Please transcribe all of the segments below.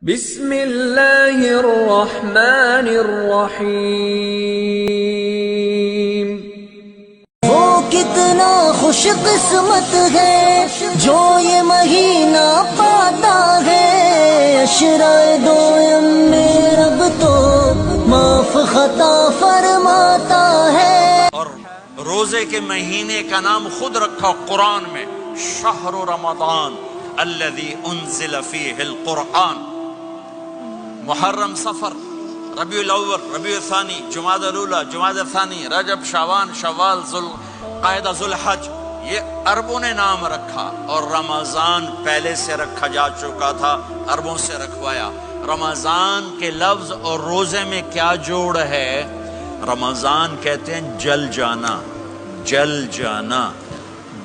بسم اللہ الرحمن الرحیم۔ وہ کتنا خوش قسمت ہے جو یہ مہینہ پاتا ہے، عشرۂ دوم میں رب تو معاف خطا فرماتا ہے۔ اور روزے کے مہینے کا نام خود رکھا قرآن میں، شہر رمضان الذی انزل فیہ القرآن۔ محرم، صفر، ربیع الاول، ربیع الثانی، جمادی الاولی، جمادی الثانی، رجب، شعبان، شوال، ذوالقعدہ، ذوالحج، یہ عربوں نے نام رکھا، اور رمضان پہلے سے رکھا جا چکا تھا، عربوں سے رکھوایا۔ رمضان کے لفظ اور روزے میں کیا جوڑ ہے؟ رمضان کہتے ہیں جل جانا، جل جانا،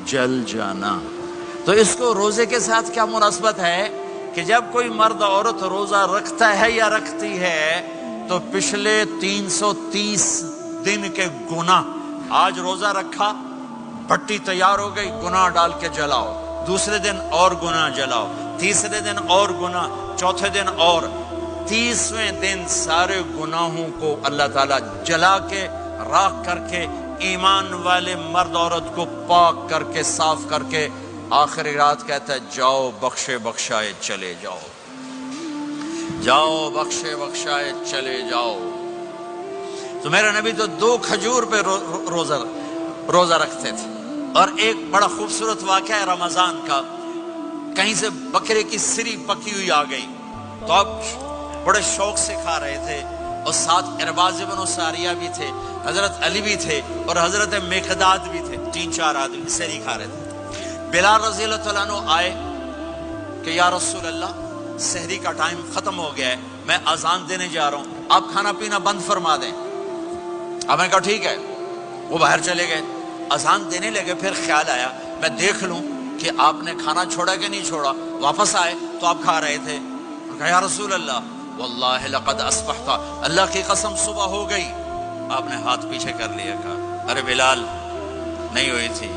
جل جانا۔ تو اس کو روزے کے ساتھ کیا مناسبت ہے کہ جب کوئی مرد عورت روزہ رکھتا ہے یا رکھتی ہے تو پچھلے 330 دن کے گناہ، آج روزہ رکھا، بھٹی تیار ہو گئی، گناہ ڈال کے جلاؤ، دوسرے دن اور گناہ جلاؤ، تیسرے دن اور گناہ، چوتھے دن اور، 30ویں دن سارے گناہوں کو اللہ تعالیٰ جلا کے، راکھ کر کے، ایمان والے مرد عورت کو پاک کر کے، صاف کر کے، آخری رات کہتا ہے جاؤ بخشے بخشائے چلے جاؤ، جاؤ بخشے بخشائے چلے جاؤ۔ تو میرا نبی تو 2 کھجور پہ روزہ رکھتے تھے۔ اور ایک بڑا خوبصورت واقعہ ہے رمضان کا، کہیں سے بکرے کی سری پکی ہوئی آ گئی تو اب بڑے شوق سے کھا رہے تھے، اور ساتھ ارباز بن ساریہ بھی تھے، حضرت علی بھی تھے، اور حضرت مقداد بھی تھے، 3-4 آدمی سری کھا رہے تھے۔ بلال رضی اللہ تعالیٰ عنہ آئے کہ یا رسول اللہ سحری کا ٹائم ختم ہو گیا ہے، میں اذان دینے جا رہا ہوں، آپ کھانا پینا بند فرما دیں۔ اب میں کہا ٹھیک ہے، وہ باہر چلے گئے، اذان دینے لگے، پھر خیال آیا میں دیکھ لوں کہ آپ نے کھانا چھوڑا کہ نہیں چھوڑا۔ واپس آئے تو آپ کھا رہے تھے، کہا یا رسول اللہ واللہ لقد اصبحت، اللہ کی قسم صبح ہو گئی۔ آپ نے ہاتھ پیچھے کر لیا، کہا ارے بلال نہیں ہوئی تھی،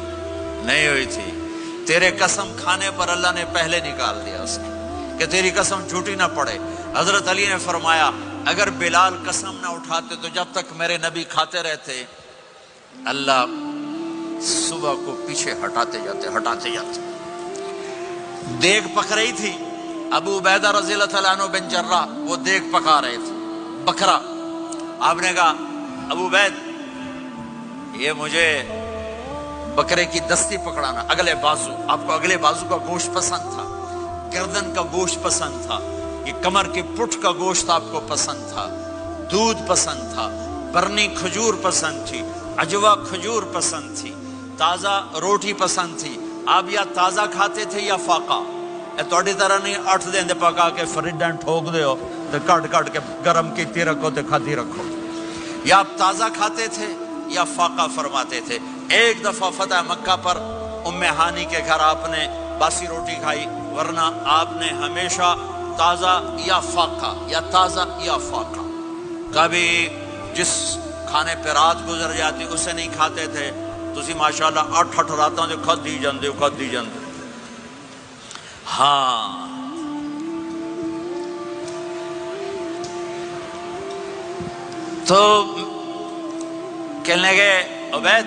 نہیں ہوئی تھی، تیرے قسم کھانے پر اللہ نے پہلے نکال دیا اس کی، کہ تیری قسم جھوٹی نہ پڑے۔ حضرت علی نے فرمایا اگر بلال قسم نہ اٹھاتے تو جب تک میرے نبی کھاتے رہتے اللہ صبح کو پیچھے ہٹاتے جاتے۔ دیگ پک رہی تھی، ابو عبیدہ رضی اللہ تعالیٰ عنہ بن جراح وہ دیگ پکا رہے تھے، بکرا۔ آپ نے کہا ابو عبید یہ مجھے بکرے کی دستی پکڑانا، اگلے بازو، آپ کو اگلے بازو کا گوشت پسند تھا، گردن کا گوشت پسند تھا، یہ کمر کے پٹھ کا گوشت آپ کو پسند تھا، دودھ پسند تھا، برنی کھجور پسند تھی، عجوا کھجور پسند تھی، تازہ روٹی پسند تھی۔ آپ یا تازہ کھاتے تھے یا فاقہ، توڑی طرح نہیں 8 دن دے پکا کے فریڈن ٹھوک دے ہو تو کٹ کے گرم کیتی رکھو تو کھاتی رکھو، یا آپ تازہ کھاتے تھے یا فاقہ فرماتے تھے۔ ایک دفعہ فتح مکہ پر ام ہانی کے گھر آپ نے باسی روٹی کھائی، ورنہ آپ نے ہمیشہ تازہ یا فاقہ، یا تازہ یا فاقہ، کبھی جس کھانے پہ رات گزر جاتی اسے نہیں کھاتے تھے۔ تسی ماشاءاللہ 8 راتوں جو کھدی جاندے ہو۔ ہاں تو کہنے لگے عبید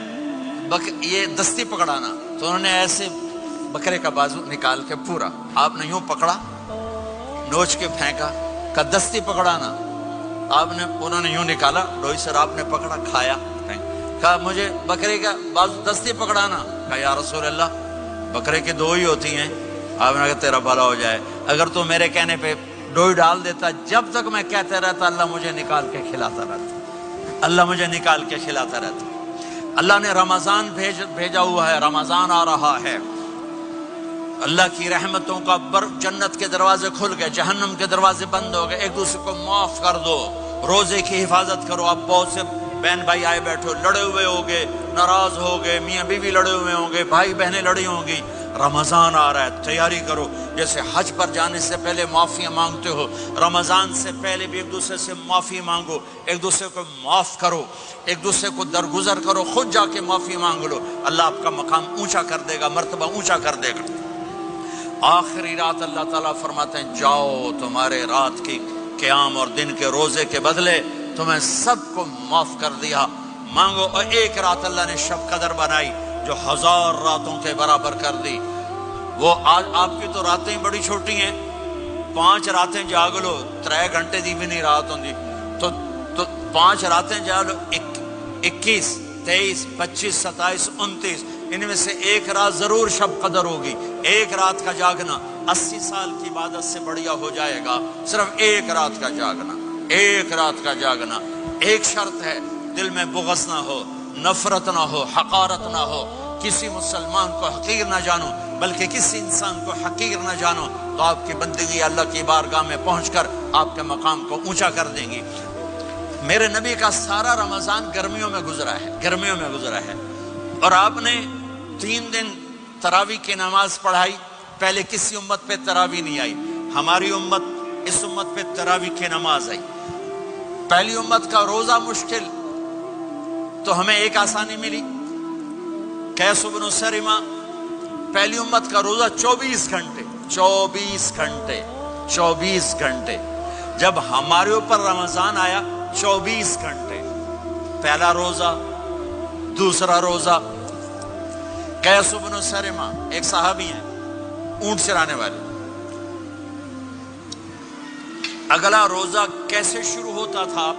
یہ دستی پکڑانا، تو انہوں نے ایسے بکرے کا بازو نکال کے پورا آپ نے یوں پکڑا، نوچ کے پھینکا، کہا دستی پکڑانا، انہوں نے یوں نکالا، ڈوئی سر آپ نے پکڑا، کھایا، کہا مجھے بکرے کا بازو دستی پکڑانا، کہا یا رسول اللہ بکرے کی 2 ہی ہوتی ہیں۔ آپ نے کہا تیرا بھلا ہو جائے، اگر تو میرے کہنے پہ ڈوئی ڈال دیتا، جب تک میں کہتے رہتا اللہ مجھے نکال کے کھلاتا رہتا، اللہ مجھے نکال کے کھلاتا رہتا۔ اللہ نے رمضان بھیجا ہوا ہے، رمضان آ رہا ہے، اللہ کی رحمتوں کا جنت کے دروازے کھل گئے، جہنم کے دروازے بند ہو گئے، ایک دوسرے کو معاف کر دو، روزے کی حفاظت کرو۔ اب بہت سے بہن بھائی آئے بیٹھے ہو، لڑے ہوئے ہوگے، ناراض ہوگے، میاں بیوی لڑے ہوئے ہوں گے، بھائی بہنیں لڑی ہوں گی۔ رمضان آ رہا ہے، تیاری کرو، جیسے حج پر جانے سے پہلے معافیاں مانگتے ہو، رمضان سے پہلے بھی ایک دوسرے سے معافی مانگو، ایک دوسرے کو معاف کرو، ایک دوسرے کو درگزر کرو، خود جا کے معافی مانگ لو، اللہ آپ کا مقام اونچا کر دے گا، مرتبہ اونچا کر دے گا۔ آخری رات اللہ تعالیٰ فرماتے ہیں جاؤ تمہارے رات کی قیام اور دن کے روزے کے بدلے تمہیں سب کو معاف کر دیا، مانگو۔ اور ایک رات اللہ نے شب قدر بنائی جو 1000 راتوں کے برابر کر دی۔ وہ آج آپ کی تو راتیں بڑی چھوٹی ہیں، 5 راتیں جاگ لو 3 گھنٹے دی بھی نہیں رات ہوندی، تو 5 راتیں جاگ لو 21 23 25 27 29، ان میں سے ایک رات ضرور شب قدر ہوگی۔ ایک رات کا جاگنا 80 سال کی عبادت سے بڑھیا ہو جائے گا، صرف ایک رات کا جاگنا، ایک رات کا جاگنا۔ ایک شرط ہے، دل میں بغض نہ ہو، نفرت نہ ہو، حقارت نہ ہو، کسی مسلمان کو حقیر نہ جانو، بلکہ کسی انسان کو حقیر نہ جانو، تو آپ کی بندگی اللہ کی بارگاہ میں پہنچ کر آپ کے مقام کو اونچا کر دیں گی۔ میرے نبی کا سارا رمضان گرمیوں میں گزرا ہے، گرمیوں میں گزرا ہے، اور آپ نے 3 دن تراویح کی نماز پڑھائی۔ پہلے کسی امت پہ تراویح نہیں آئی، ہماری امت، اس امت پہ تراویح کی نماز آئی۔ پہلی امت کا روزہ مشکل، تو ہمیں ایک آسانی ملی، قیس بن سرمہ۔ پہلی امت کا روزہ 24 گھنٹے 24 گھنٹے 24 گھنٹے، جب ہمارے اوپر رمضان آیا 24 گھنٹے، پہلا روزہ، دوسرا روزہ۔ قیس بن سرمہ ایک صحابی ہیں، اونٹ چرانے والے۔ اگلا روزہ کیسے شروع ہوتا تھا؟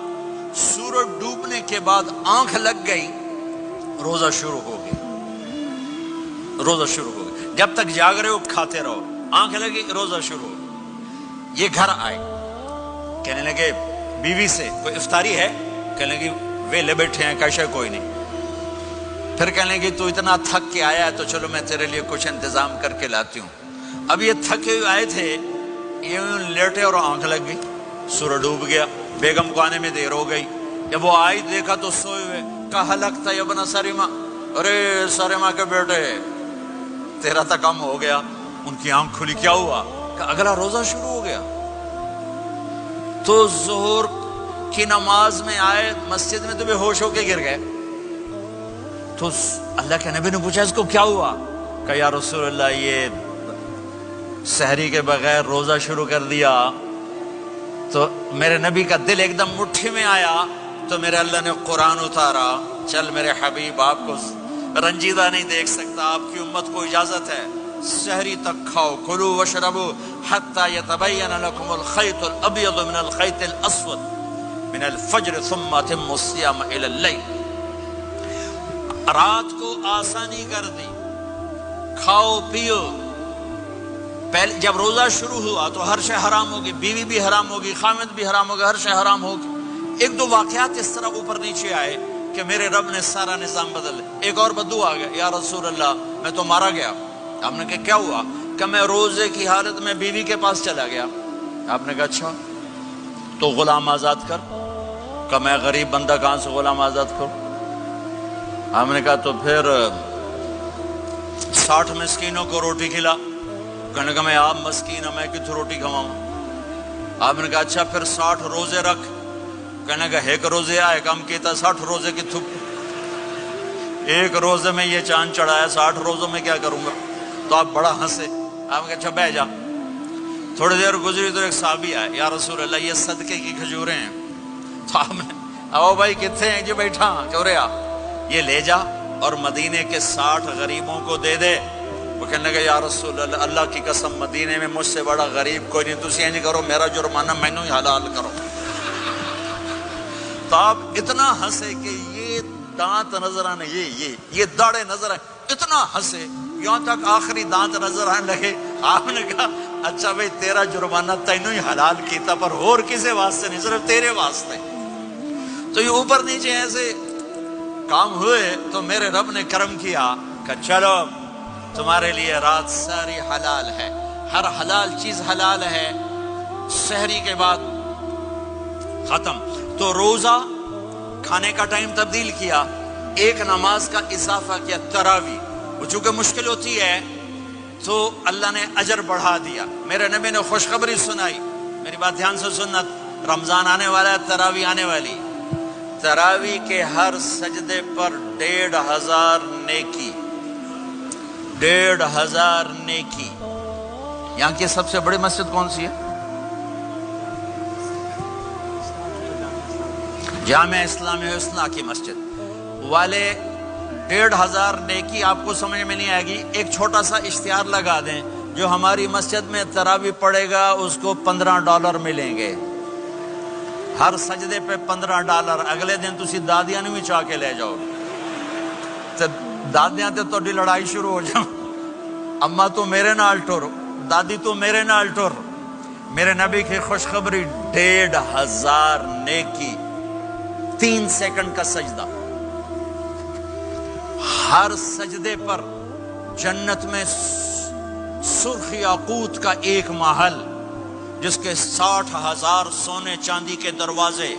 سورج ڈوبنے کے بعد آنکھ لگ گئی، روزہ شروع ہو گیا، روزہ شروع ہو گیا۔ جب تک جاگ رہے ہو کھاتے رہو، آنکھ لگی روزہ شروع ہو گیا۔ یہ گھر آئے، کہنے لگے بیوی سے کوئی افطاری ہے؟ کہنے لگے ویلے بیٹھے ہیں، کیسے کوئی نہیں۔ پھر کہنے لگے تو اتنا تھک کے آیا ہے تو چلو میں تیرے لیے کچھ انتظام کر کے لاتی ہوں۔ اب یہ تھکے ہوئے آئے تھے، یہ لیٹے اور آنکھ لگ گئی، سورج ڈوب گیا، بیگم کو آنے میں دیر ہو گئی۔ جب وہ آئی دیکھا تو سوئے ہوئے، کہا لگتا ہے ابن سرمہ، ارے سرمہ کے بیٹے تیرا تو کم ہو گیا۔ ان کی آنکھ کھلی، کیا ہوا؟ کہ اگلا روزہ شروع ہو گیا۔ تو ظہر کی نماز میں آئے مسجد میں تو بے ہوش ہو کے گر گئے۔ تو اللہ کے نبی نے پوچھا اس کو کیا ہوا؟ کہ یا رسول اللہ یہ سحری کے بغیر روزہ شروع کر دیا۔ تو میرے نبی کا دل ایک دم مٹھی میں آیا، تو میرے اللہ نے قرآن اتارا، چل میرے حبیب آپ کو رنجیدہ نہیں دیکھ سکتا، آپ کی امت کو اجازت ہے، سحری تک کھاؤ، کلوا واشربوا حتی یتبین لکم الخیط الابیض من الخیط الاسود من الفجر ثم اتموا الصیام الی اللیل۔ رات کو آسانی کر دی، کھاؤ پیو۔ پہلے جب روزہ شروع ہوا تو ہر شے حرام ہوگی، بیوی بھی حرام ہوگی، خامد بھی حرام ہوگا، ہر شے حرام ہوگی۔ ایک دو واقعات اس طرح اوپر نیچے آئے کہ میرے رب نے سارا نظام بدل۔ ایک اور بدو آ گیا، یا رسول اللہ میں تو مارا گیا۔ آپ نے کہا کیا ہوا؟ کہ میں روزے کی حالت میں بیوی کے پاس چلا گیا۔ آپ نے کہا اچھا تو غلام آزاد کر۔ کہ میں غریب بندہ کہاں سے غلام آزاد کروں؟ آپ نے کہا تو پھر 60 مسکینوں کو روٹی کھلا۔ کہنے کا میں آپ مسکین ہوں، میں کتوں روٹی کھواؤں؟ آپ نے کہا اچھا پھر 60 روزے رکھ۔ کہنے کا ایک روزے آئے کم کیتا، 60 روزے کی تھپ، ایک روزے میں یہ چاند چڑھایا، 60 روزوں میں کیا کروں گا؟ تو آپ بڑا ہنسے۔ آپ نے کہا اچھا بہ جا۔ تھوڑی دیر گزری تو ایک صحابی آئے، یا رسول اللہ یہ صدقے کی کھجوریں ہیں۔ تو آپ نے او بھائی کتنے ہیں جی؟ بیٹھا چورے آ، یہ لے جا اور مدینے کے 60 غریبوں کو دے دے۔ وہ کہنے لگا یا رسول اللہ اللہ کی قسم مدینے میں مجھ سے بڑا غریب کوئی نہیں، تسی نہیں کرو، میرا جرمانہ مینوں ہی حلال کرو۔ تو آپ اتنا ہنسے کہ یہ دانت نظر آنے، یہ داڑے نظر آئے، اتنا ہنسے یہاں تک آخری دانت نظر آنے لگے۔ آپ نے کہا اچھا بھائی تیرا جرمانہ تینوں ہی حلال کیتا، پر اور کسی واسطے نہیں، صرف تیرے واسطے۔ تو یہ اوپر نیچے ایسے کام ہوئے تو میرے رب نے کرم کیا کہ چلو تمہارے لیے رات ساری حلال ہے، ہر حلال چیز حلال ہے۔ سحری کے بعد ختم، تو روزہ کھانے کا ٹائم تبدیل کیا، ایک نماز کا اضافہ کیا، تراویح۔ وہ چونکہ مشکل ہوتی ہے تو اللہ نے اجر بڑھا دیا۔ میرے نبی نے خوشخبری سنائی، میری بات دھیان سے سننا، رمضان آنے والا ہے، تراویح آنے والی۔ تراویح کے ہر سجدے پر 1500 نیکی، 1500 نیکی۔ یہاں کی سب سے بڑی مسجد کون سی ہے؟ جامع اسلامی حسنہ کی مسجد والے 1500 نیکی آپ کو سمجھ میں نہیں آئے گی. ایک چھوٹا سا اشتہار لگا دیں، جو ہماری مسجد میں تراویح پڑے گا اس کو $15 ملیں گے، ہر سجدے پہ $15. اگلے دن تسی دادیاں نہیں چاہ کے لے جاؤ گے، دادیاں تے تہاڈی لڑائی شروع ہو جاؤ، اما تو میرے نال ٹر، دادی تو میرے نال ٹر. میرے نبی کی خوشخبری 1500 نیکی، 3 سیکنڈ کا سجدہ. ہر سجدے پر جنت میں سرخ یاقوت کا ایک محل جس کے 60,000 سونے چاندی کے دروازے.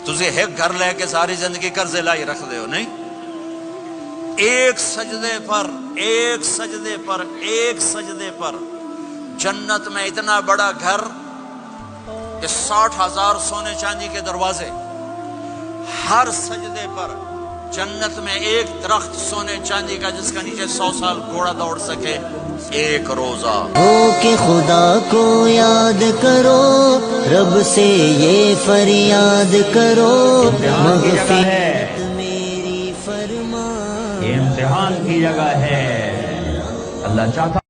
تجھے ایک گھر لے کے ساری زندگی قرضے لائی رکھ دے ہو نہیں؟ ایک سجدے پر جنت میں اتنا بڑا گھر کہ 60,000 سونے چاندی کے دروازے. ہر سجدے پر جنت میں ایک درخت سونے چاندی کا جس کا نیچے 100 سال گھوڑا دوڑ سکے. ایک روزہ ہو کہ خدا کو یاد کرو، رب سے یہ فریاد کرو، مغفرت میری فرما. یہ امتحان کی جگہ ہے. اللہ چاہتا